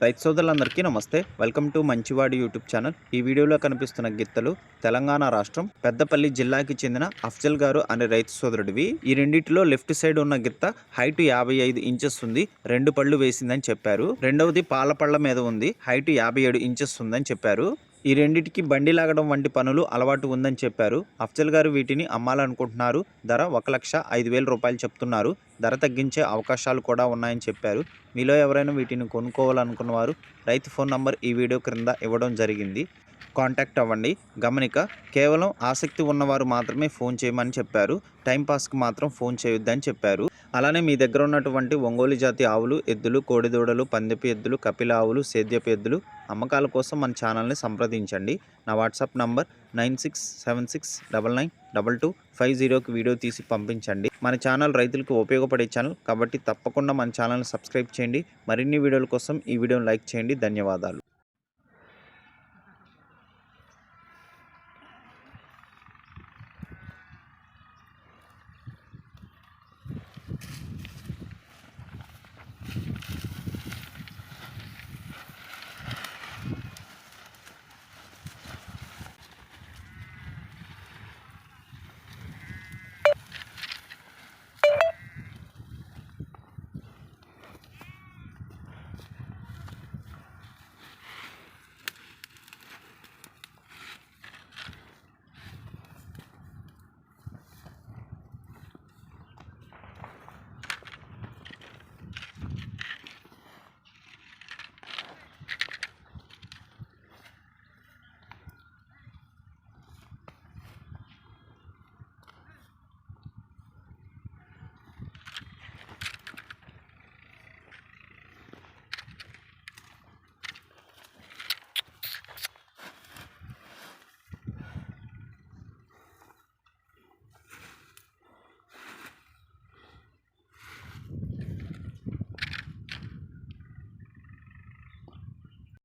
రైతు సోదరులందరికీ నమస్తే. వెల్కమ్ టు మంచివాడి యూట్యూబ్ ఛానల్. ఈ వీడియోలో కనిపిస్తున్న గిత్తలు తెలంగాణ రాష్ట్రం పెద్దపల్లి జిల్లాకి చెందిన అఫ్జల్ గారు అనే రైతు సోదరుడివి. ఈ రెండిటిలో లెఫ్ట్ సైడ్ ఉన్న గిత్త హైట్ 55 ఇంచెస్ ఉంది, 2 పళ్ళు వేసిందని చెప్పారు. రెండవది పాల పళ్ళ మీద ఉంది, హైట్ 57 ఇంచెస్ ఉందని చెప్పారు. ఈ రెండిటికి బండి లాగడం వంటి పనులు అలవాటు ఉందని చెప్పారు. అఫ్జల్ గారు వీటిని అమ్మాలనుకుంటున్నారు. ధర 1,05,000 రూపాయలు చెప్తున్నారు. ధర తగ్గించే అవకాశాలు కూడా ఉన్నాయని చెప్పారు. మీలో ఎవరైనా వీటిని కొనుక్కోవాలనుకున్న వారు రైతు ఫోన్ నంబర్ ఈ వీడియో క్రింద ఇవ్వడం జరిగింది. కాంటాక్ట్ అవ్వండి. గమనిక, కేవలం ఆసక్తి ఉన్నవారు మాత్రమే ఫోన్ చేయమని చెప్పారు. టైంపాస్కి మాత్రం ఫోన్ చేయొద్దని చెప్పారు. అలానే మీ దగ్గర ఉన్నటువంటి ఒంగోలు జాతి ఆవులు, ఎద్దులు, కోడిదూడలు, పందెపు ఎద్దులు, కపిల ఆవులు, సేద్యపు ఎద్దులు అమ్మకాల కోసం మన ఛానల్ని సంప్రదించండి. నా వాట్సాప్ నంబర్ 9676992250కి వీడియో తీసి పంపించండి. మన ఛానల్ రైతులకు ఉపయోగపడే ఛానల్ కాబట్టి తప్పకుండా మన ఛానల్ని సబ్స్క్రైబ్ చేయండి. మరిన్ని వీడియోల కోసం ఈ వీడియోని లైక్ చేయండి. ధన్యవాదాలు.